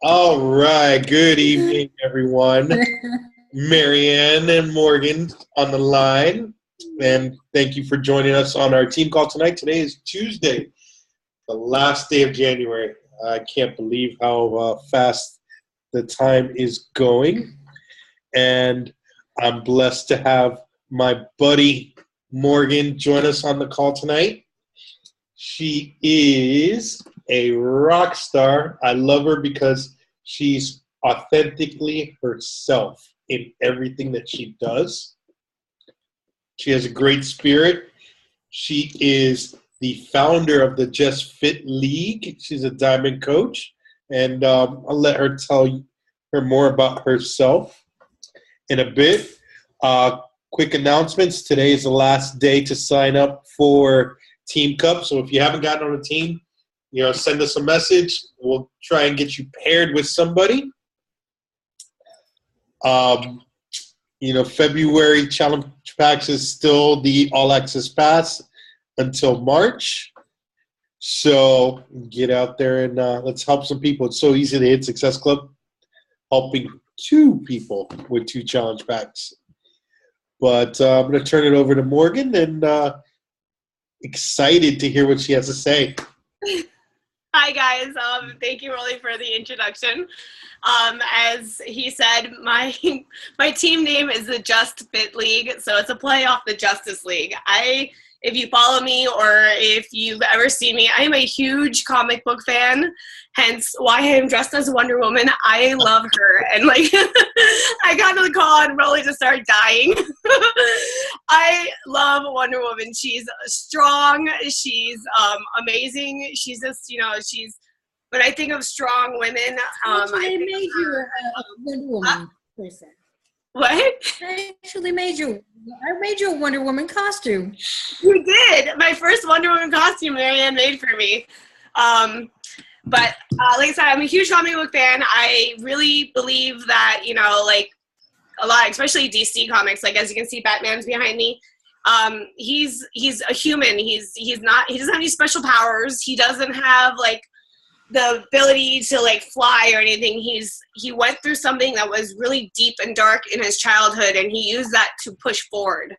All right. Good evening, everyone. Marianne and Morgan on the line. And thank you for joining us on our team call tonight. Today is Tuesday, the last day of January. I can't believe how fast the time is going. And I'm blessed to have my buddy Morgan join us on the call tonight. She is a rock star. I love her because she's authentically herself in everything that she does. She has a great spirit. She is the founder of the Just Fit League. She's a diamond coach. And I'll let her tell her more about herself in a bit. Quick announcements. Today is the last day to sign up for Team Cup. So if you haven't gotten on a team, send us a message. We'll try and get you paired with somebody. February Challenge Packs is still the All Access Pass until March. So get out there and let's help some people. It's so easy to hit Success Club, helping 2 people with 2 challenge packs. But I'm going to turn it over to Morgan and excited to hear what she has to say. Hi, guys. Thank you, Rolly, for the introduction. As he said, my team name is the Just Fit League, so it's a play off the Justice League. If you follow me or if you've ever seen me, I am a huge comic book fan, hence why I am dressed as Wonder Woman. I love her, and I got to the call and Rolly just started dying. I love Wonder Woman. She's strong. She's amazing. She's just, when I think of strong women, they made you a Wonder Woman person. What? I made you a Wonder Woman costume. You did. My first Wonder Woman costume Marianne made for me. But like I said, I'm a huge comic book fan. I really believe that, a lot, especially DC comics, as you can see, Batman's behind me. He's a human. He doesn't have any special powers. He doesn't have the ability to fly or anything. He went through something that was really deep and dark in his childhood, and he used that to push forward.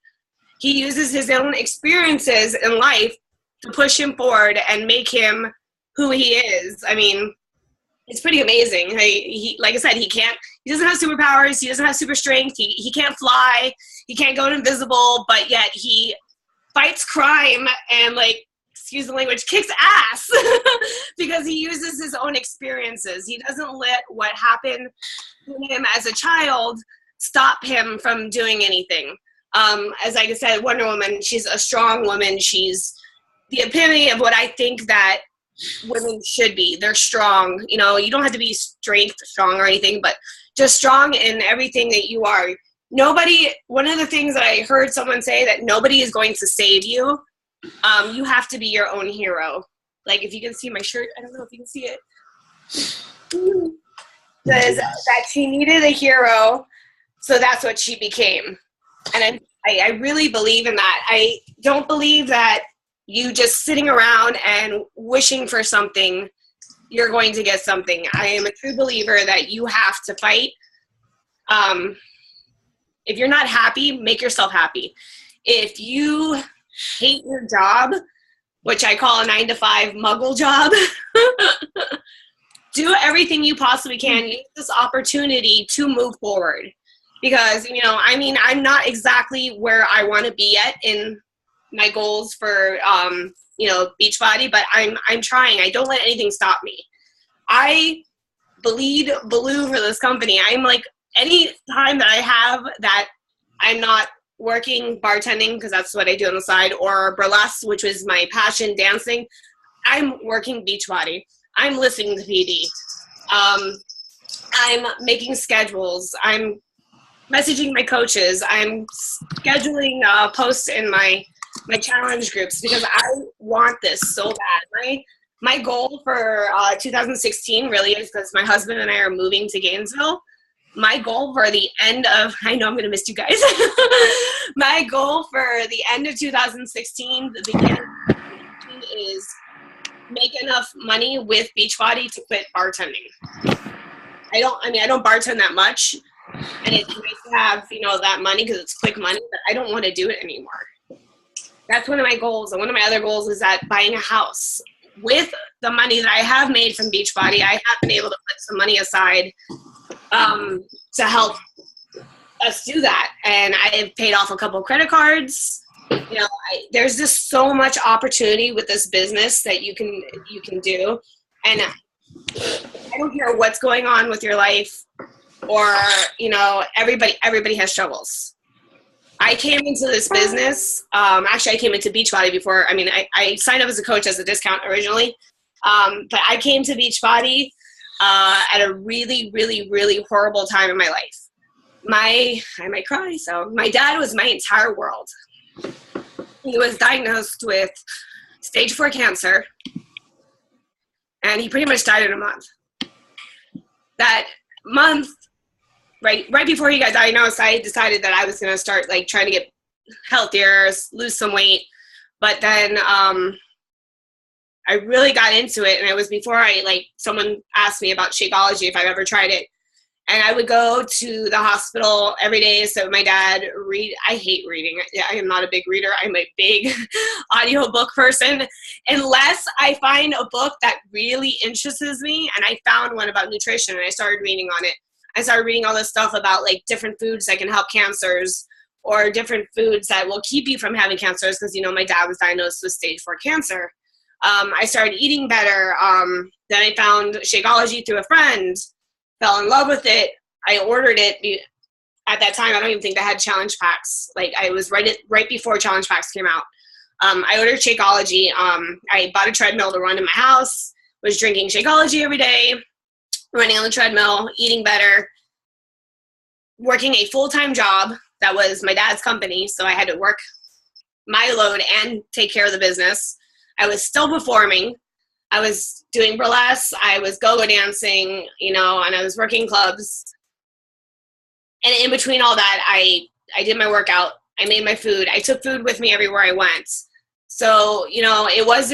He uses his own experiences in life to push him forward and make him who he is. I mean, it's pretty amazing. He like I said, he doesn't have superpowers. He doesn't have super strength. He can't fly. He can't go invisible, but yet he fights crime and excuse the language, kicks ass because he uses his own experiences. He doesn't let what happened to him as a child stop him from doing anything. As I said, Wonder Woman, she's a strong woman. She's the epitome of what I think that women should be. They're strong. You don't have to be strong or anything, but just strong in everything that you are. One of the things that I heard someone say, that nobody is going to save you. You have to be your own hero. If you can see my shirt, I don't know if you can see it. Says that she needed a hero, so that's what she became. And I really believe in that. I don't believe that you just sitting around and wishing for something, you're going to get something. I am a true believer that you have to fight. If you're not happy, make yourself happy. If you hate your job, which I call a 9-to-5 muggle job, do everything you possibly can. Use this opportunity to move forward. Because, I'm not exactly where I want to be at in my goals for, Beachbody, but I'm trying. I don't let anything stop me. I bleed blue for this company. I'm any time that I have that I'm not working bartending, because that's what I do on the side, or burlesque, which was my passion, dancing, I'm working Beachbody. I'm listening to PD. I'm making schedules. I'm messaging my coaches. I'm scheduling posts in my challenge groups because I want this so bad. My goal for 2016 really is, because my husband and I are moving to Gainesville, my goal for the end of, I know I'm going to miss you guys. My goal for the end of 2016, the beginning of 2017 is make enough money with Beachbody to quit bartending. I don't bartend that much, and it's nice to have, that money because it's quick money, but I don't want to do it anymore. That's one of my goals. And one of my other goals is that buying a house. With the money that I have made from Beachbody, I have been able to put some money aside to help us do that. And I have paid off a couple credit cards. There's just so much opportunity with this business that you can do. And I don't care what's going on with your life, or everybody has struggles. I came into this business. Actually, I came into Beachbody before. I signed up as a coach as a discount originally, but I came to Beachbody at a really, really, really horrible time in my life. I might cry. So my dad was my entire world. He was diagnosed with stage 4 cancer, and he pretty much died in a month. That month, right before he got diagnosed, I decided that I was going to start trying to get healthier, lose some weight. But then I really got into it, and it was before someone asked me about Shakeology if I've ever tried it. And I would go to the hospital every day so my dad read. I hate reading. I am not a big reader. I'm a big audiobook person. Unless I find a book that really interests me, and I found one about nutrition, and I started reading on it. I started reading all this stuff about different foods that can help cancers, or different foods that will keep you from having cancers, because my dad was diagnosed with stage 4 cancer. I started eating better. Then I found Shakeology through a friend. Fell in love with it. I ordered it. At that time, I don't even think they had challenge packs. I was right before challenge packs came out. I ordered Shakeology. I bought a treadmill to run in my house. Was drinking Shakeology every day, running on the treadmill, eating better, working a full-time job that was my dad's company, so I had to work my load and take care of the business. I was still performing. I was doing burlesque, I was go-go dancing, and I was working clubs. And in between all that, I did my workout. I made my food. I took food with me everywhere I went. So, it was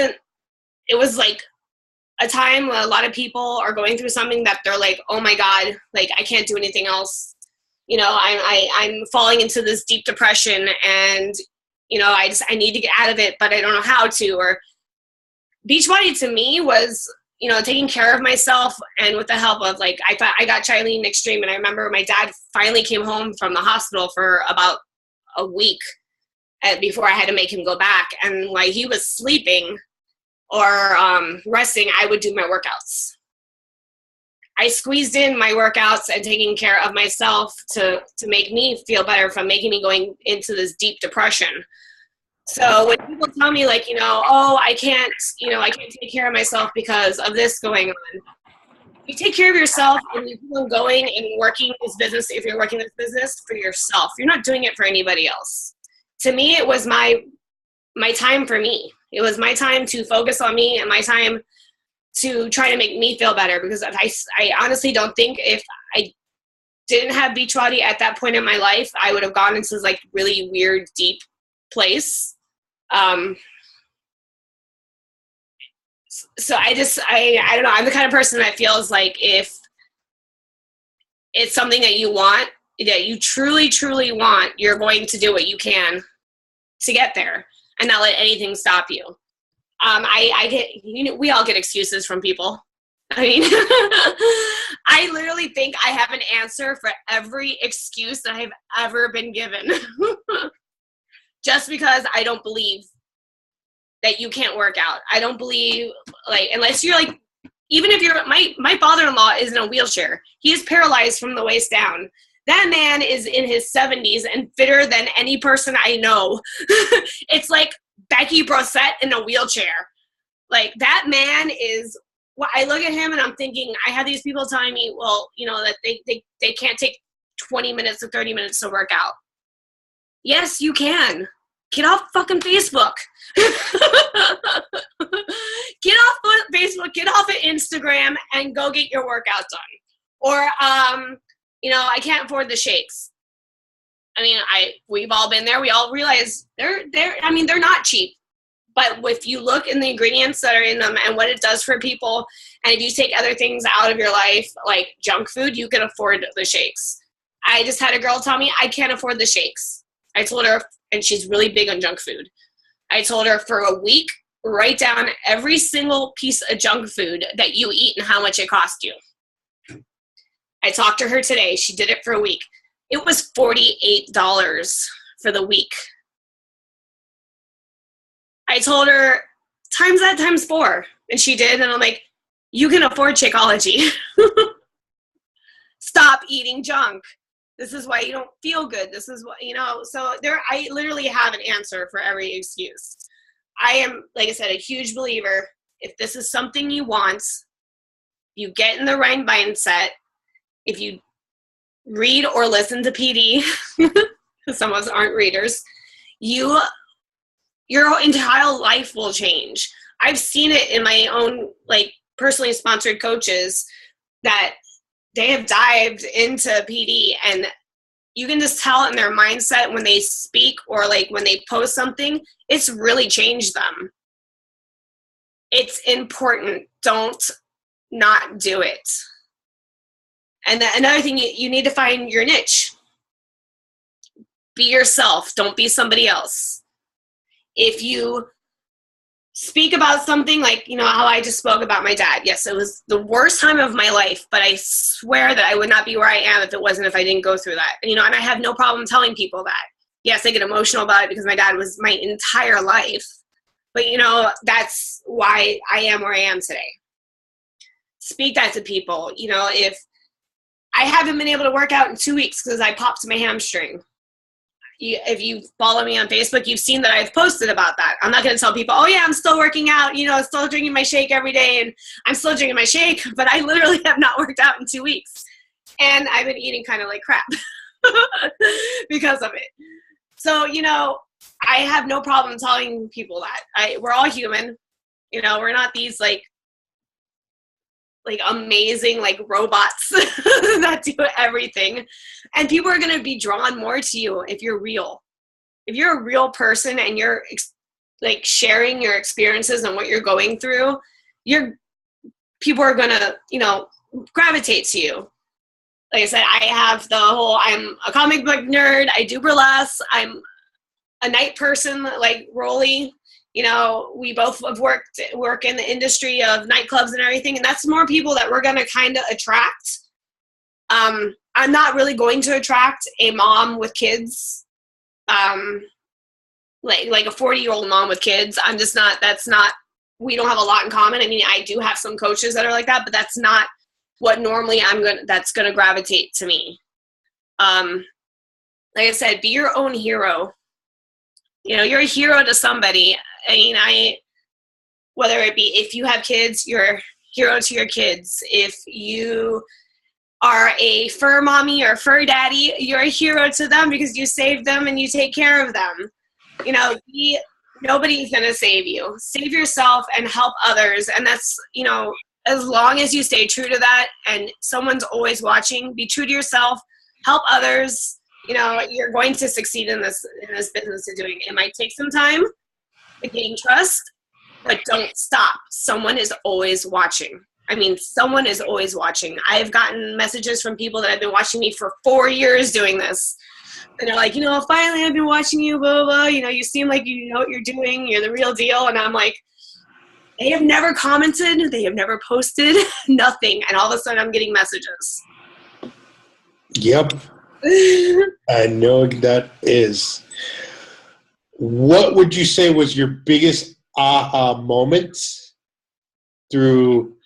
a time where a lot of people are going through something that they're like, oh my God, I can't do anything else. I'm falling into this deep depression, and, I need to get out of it, but I don't know how to. Or Beachbody to me was, taking care of myself, and with the help of I got Chilene Extreme, and I remember my dad finally came home from the hospital for about a week before I had to make him go back. And while he was sleeping or resting, I would do my workouts. I squeezed in my workouts and taking care of myself to make me feel better from making me going into this deep depression. So when people tell me oh, I can't take care of myself because of this going on. You take care of yourself, and you keep on going and working this business. If you're working this business for yourself, you're not doing it for anybody else. To me, it was my time for me. It was my time to focus on me, and my time to try to make me feel better, because I honestly don't think if I didn't have Beachbody at that point in my life, I would have gone into this really weird, deep place. So I don't know. I'm the kind of person that feels like if it's something that you want, that you truly, truly want, you're going to do what you can to get there and not let anything stop you. I get, we all get excuses from people. I literally think I have an answer for every excuse that I've ever been given. Just because I don't believe that you can't work out. I don't believe, unless you're even if you're, my father-in-law is in a wheelchair. He is paralyzed from the waist down. That man is in his 70s and fitter than any person I know. It's like Becky Brosset in a wheelchair. That man is, I look at him and I'm thinking, I have these people telling me, well, that they can't take 20 minutes to 30 minutes to work out. Yes, you can. Get off fucking Facebook. Get off Facebook, get off of Instagram, and go get your workout done. Or, I can't afford the shakes. We've all been there. We all realize they're not cheap. But if you look in the ingredients that are in them and what it does for people, and if you take other things out of your life, like junk food, you can afford the shakes. I just had a girl tell me, I can't afford the shakes. I told her, and she's really big on junk food. I told her for a week, write down every single piece of junk food that you eat and how much it cost you. I talked to her today. She did it for a week. It was $48 for the week. I told her, times that times 4. And she did. And I'm like, you can afford Shakeology. Stop eating junk. This is why you don't feel good. This is what, so I literally have an answer for every excuse. I am, like I said, a huge believer. If this is something you want, you get in the right mindset. If you read or listen to PD, some of us aren't readers, your entire life will change. I've seen it in my own, personally sponsored coaches that they have dived into PD, and you can just tell in their mindset when they speak or when they post something, it's really changed them. It's important. Don't not do it. And another thing, you need to find your niche. Be yourself. Don't be somebody else. If you speak about something how I just spoke about my dad. Yes, it was the worst time of my life, but I swear that I would not be where I am if I didn't go through that. And I have no problem telling people that. Yes, I get emotional about it because my dad was my entire life. But, that's why I am where I am today. Speak that to people. If I haven't been able to work out in 2 weeks because I popped my hamstring. If you follow me on Facebook, you've seen that I've posted about that. I'm not going to tell people, oh, yeah, I'm still working out, still drinking my shake every day, and I'm still drinking my shake, but I literally have not worked out in 2 weeks. And I've been eating kind of like crap because of it. So, I have no problem telling people that. We're all human. We're not these, amazing robots that do everything, and people are going to be drawn more to you if you're real. If you're a real person and you're sharing your experiences and what you're going through, people are going to gravitate to you. Like I said, I have I'm a comic book nerd. I do burlesque. I'm a night person like Rolly. We both have work in the industry of nightclubs and everything, and that's more people that we're going to kind of attract. I'm not really going to attract a mom with kids, like a 40-year-old mom with kids. I'm just not, we don't have a lot in common. I mean, I do have some coaches that are like that, but that's not what normally that's going to gravitate to me. Like I said, be your own hero. You're a hero to somebody. Whether it be if you have kids, you're a hero to your kids. If you are a fur mommy or fur daddy, you're a hero to them because you save them and you take care of them. Nobody's going to save you. Save yourself and help others. And that's, as long as you stay true to that and someone's always watching, be true to yourself, help others. You're going to succeed in this business of doing it. It might take some time to gain trust, but don't stop. Someone is always watching. Someone is always watching. I've gotten messages from people that have been watching me for 4 years doing this. And they're like, finally I've been watching you, blah, blah, blah. You seem like you know what you're doing. You're the real deal. And I'm like, they have never commented. They have never posted nothing. And all of a sudden I'm getting messages. Yep. I know that is. What would you say was your biggest aha moment through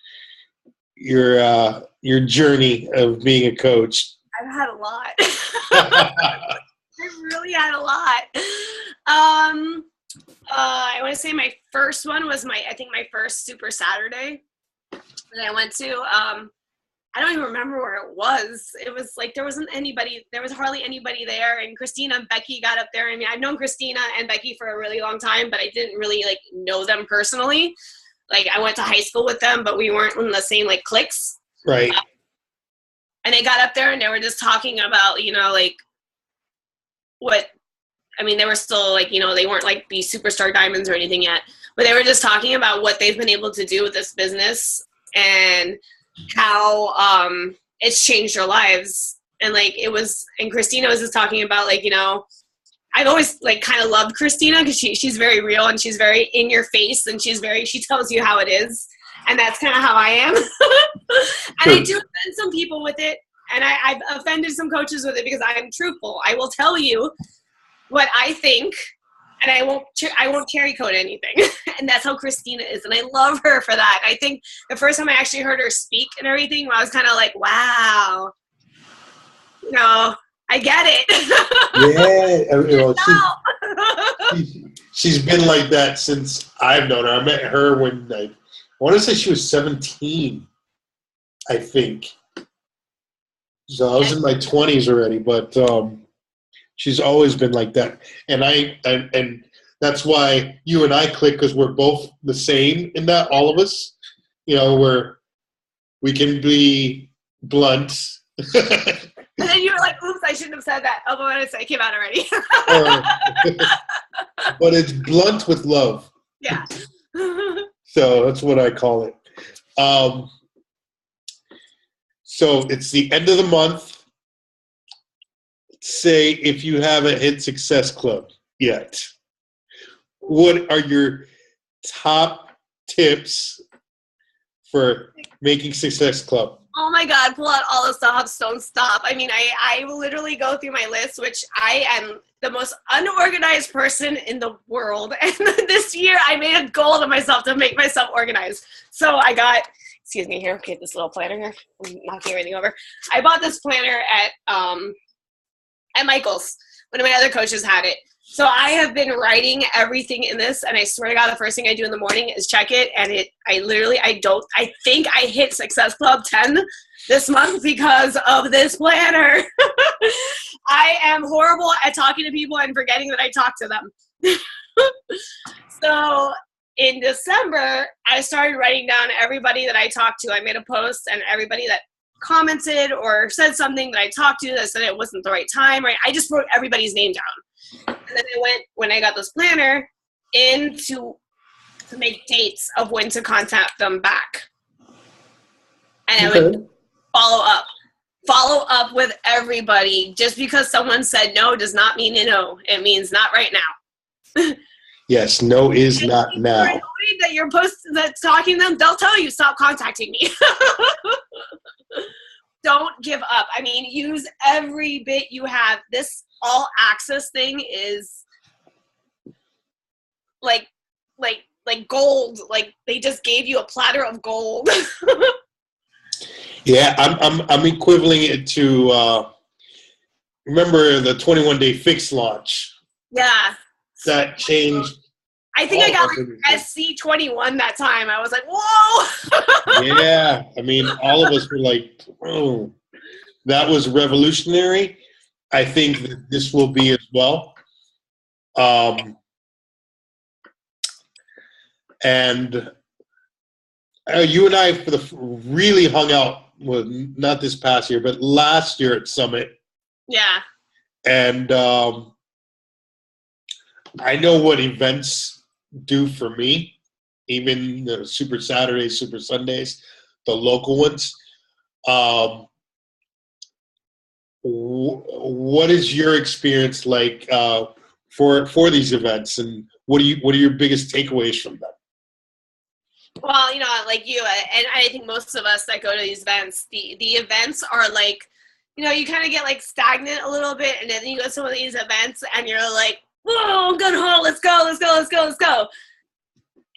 your journey of being a coach? I've had a lot. I've really had a lot. I want to say my first one was my first Super Saturday that I went to. I don't even remember where it was. It was there was hardly anybody there, and Christina and Becky got up there. I've known Christina and Becky for a really long time, but I didn't really know them personally. I went to high school with them, but we weren't in the same cliques. Right. And they got up there and they were just talking about, they were still they weren't these superstar diamonds or anything yet. but they were just talking about what they've been able to do with this business and how it's changed their lives. And like and Christina was just talking about like, you know, I've always like kind of loved Christina because she's very real and she's very in your face and she tells you how it is. And that's kind of how I am. And I do offend some people with it. And I've offended some coaches with it because I'm truthful. I will tell you what I think, and I won't cherry coat anything. And that's how Christina is. And I love her for that. I think the first time I actually heard her speak and everything, I was kind of like, wow, you know, I get it. Yeah. She's been like that since I've known her. I met her when I want to say she was 17, I think. So I was in my 20s already, but she's always been like that. And and that's why you and I click, because we're both the same in that, all of us. You know, we can be blunt. And then you were like, oops, I shouldn't have said that. Oh, but it came out already. But it's blunt with love. Yeah. So that's what I call it. So it's the end of the month. Say if you haven't hit Success Club yet, what are your top tips for making Success Club? Oh my God, pull out all the stops, don't stop. I mean, I will literally go through my list, which I am the most unorganized person in the world. And this year I made a goal to myself to make myself organized. So I got, excuse me here, okay, this little planner here. I'm knocking everything over. I bought this planner at Michael's. One of my other coaches had it. So I have been writing everything in this, and I swear to God, the first thing I do in the morning is check it, and I think I hit Success Club 10 this month because of this planner. I am horrible at talking to people and forgetting that I talk to them. So in December, I started writing down everybody that I talked to. I made a post, and everybody that commented or said something that I talked to that said it wasn't the right time, right? I just wrote everybody's name down. And then I went, when I got this planner, to make dates of when to contact them back. And I would follow up with everybody. Just because someone said no does not mean no. It means not right now. Yes, no is not now. That you're that's talking to them, they'll tell you, stop contacting me. Don't give up. I mean, use every bit you have. This all access thing is like gold. Like they just gave you a platter of gold. Yeah, I'm equivaling it to remember the 21-day fix launch. Yeah. That changed. I think I got like SC21 that time. I was like, whoa. Yeah. I mean, all of us were like, oh, that was revolutionary. I think that this will be as well. And you and I really hung out, well, not this past year, but last year at Summit. Yeah. And I know what events do for me, even the Super Saturdays, Super Sundays, the local ones. What is your experience like for these events, and what are your biggest takeaways from them? Well, you know, like you, and I think most of us that go to these events, the events are like, you know, you kind of get like stagnant a little bit, and then you go to some of these events, and you're like, whoa, gun hole, let's go.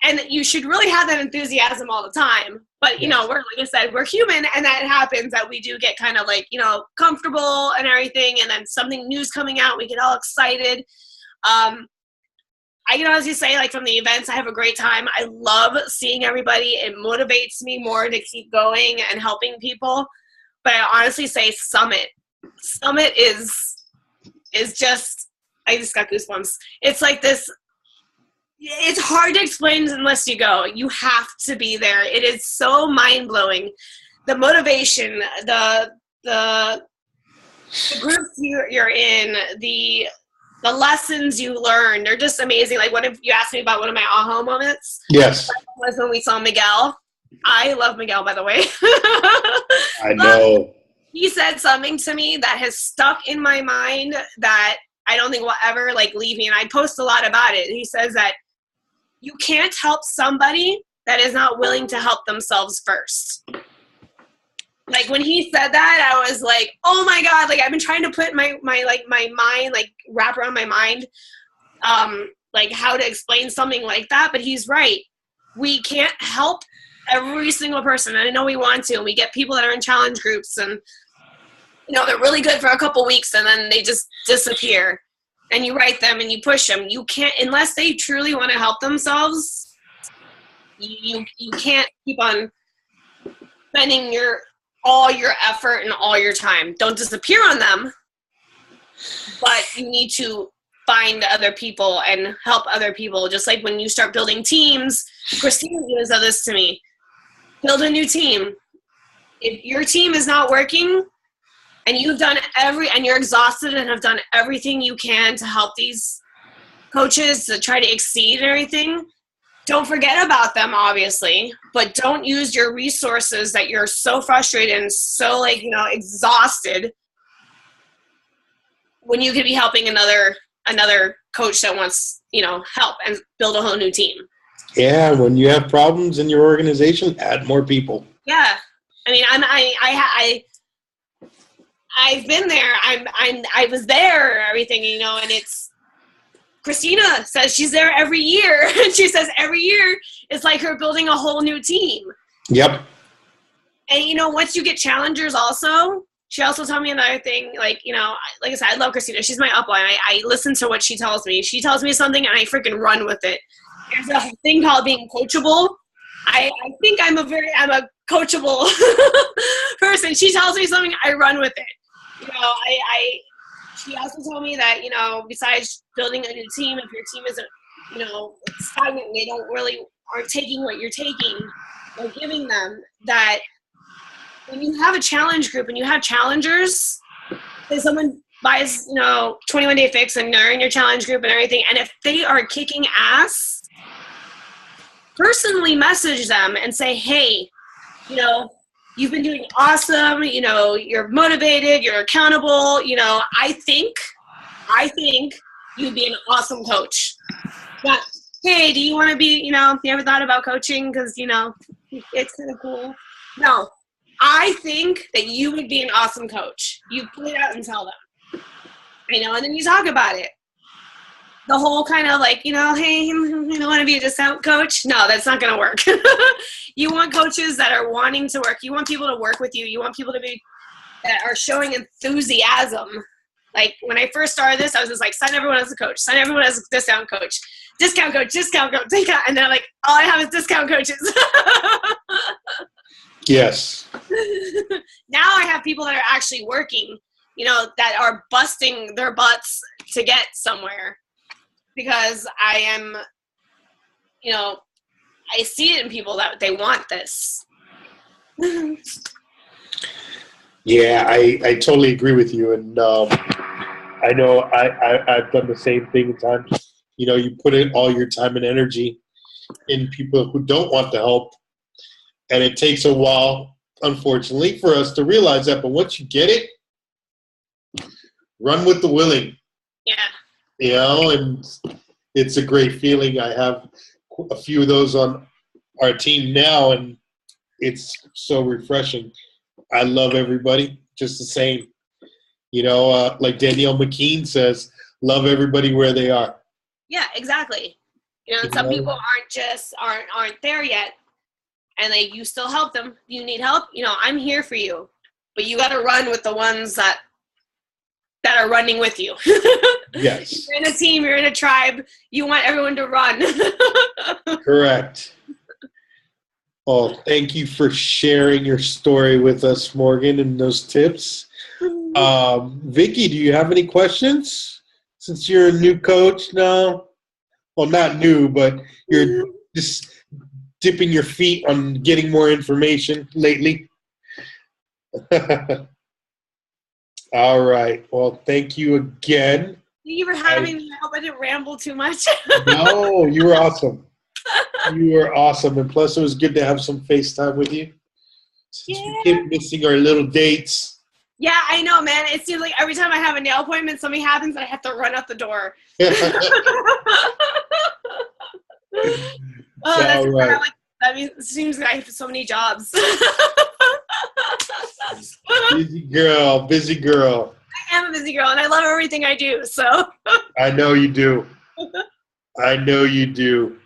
And you should really have that enthusiasm all the time. But, you know, like I said, we're human, and that happens, that we do get kind of like, you know, comfortable and everything, and then something new's coming out, we get all excited. I can honestly say, like, from the events, I have a great time. I love seeing everybody. It motivates me more to keep going and helping people. But I honestly say Summit is just, I just got goosebumps. It's like this, it's hard to explain unless you go. You have to be there. It is so mind-blowing. The motivation, the groups you're in, the the lessons you learn, they're just amazing. Like if you asked me about one of my aha moments. Yes. Was when we saw Miguel. I love Miguel, by the way. I know. He said something to me that has stuck in my mind that I don't think will ever leave me. And I post a lot about it. He says that you can't help somebody that is not willing to help themselves first. When he said that, I was like, oh my God, I've been trying to put my mind, wrap around my mind, how to explain something like that. But he's right. We can't help every single person. And I know we want to. And we get people that are in challenge groups and, they're really good for a couple weeks and then they just disappear. And you write them and you push them. You can't, unless they truly want to help themselves, you can't keep on spending all your effort and all your time. Don't disappear on them, but you need to find other people and help other people. Just like when you start building teams, Christina said this to me, build a new team. If your team is not working and you've done and you're exhausted and have done everything you can to help these coaches to try to exceed and everything, don't forget about them, obviously, but don't use your resources that you're so frustrated and so exhausted when you could be helping another coach that wants, help and build a whole new team. Yeah, when you have problems in your organization, add more people. Yeah, I mean, I've been there. I was there, and everything, and it's. Christina says she's there every year, and she says every year it's like her building a whole new team. Yep. And once you get challengers, also. She also told me another thing, like I said, I love Christina. She's my upline. I listen to what she tells me. She tells me something, and I freaking run with it. There's a thing called being coachable. I think I'm a coachable person. She tells me something, I run with it. She also told me that besides building a new team, if your team isn't stagnant, they aren't taking what you're taking or giving them, that when you have a challenge group and you have challengers, say someone buys 21 Day Fix and they're in your challenge group and everything, and if they are kicking ass, personally message them and say, hey, you've been doing awesome, you're motivated, you're accountable, I think you'd be an awesome coach. But hey, do you want to be, you ever thought about coaching? Because, it's kind of cool. No, I think that you would be an awesome coach. You put it out and tell them. And then you talk about it. The whole kind of hey, I don't want to be a discount coach. No, that's not going to work. You want coaches that are wanting to work. You want people to work with you. You want people that are showing enthusiasm. Like when I first started this, I was just like, sign everyone as a coach. Sign everyone as a discount coach. Discount coach, discount coach, discount. And then I'm like, all I have is discount coaches. Yes. Now I have people that are actually working, that are busting their butts to get somewhere. Because I am, I see it in people that they want this. Yeah, I totally agree with you. And I know I've done the same thing at times. You put in all your time and energy in people who don't want the help. And it takes a while, unfortunately, for us to realize that. But once you get it, run with the willing. Yeah. And it's a great feeling. I have a few of those on our team now, and it's so refreshing. I love everybody just the same. Like Danielle McKean says, love everybody where they are. Yeah, exactly. Some people aren't there yet, and you still help them. You need help? I'm here for you. But you got to run with the ones that are running with you. Yes. You're in a team, you're in a tribe, you want everyone to run. Correct. Oh, thank you for sharing your story with us, Morgan, and those tips. Vicky, do you have any questions? Since you're a new coach now? Well, not new, but you're just dipping your feet on getting more information lately. All right. Well, thank you again you for having me. I hope I didn't ramble too much. No, you were awesome. You were awesome. And plus, it was good to have some FaceTime with you. Since we keep missing our little dates. Yeah, I know, man. It seems like every time I have a nail appointment, something happens and I have to run out the door. Oh, that's right. That means it seems like I have so many jobs. Busy girl, busy girl. I am a busy girl, and I love everything I do. So I know you do. I know you do.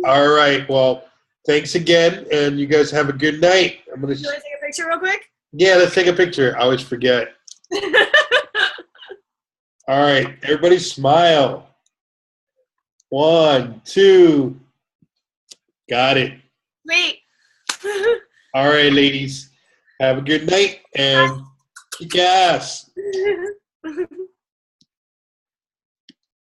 All right. Well, thanks again, and you guys have a good night. I'm gonna. You want to take a picture real quick? Yeah, let's take a picture. I always forget. All right, everybody, smile. 1, 2. Got it. Wait. All right, ladies. Have a good night and kick ass.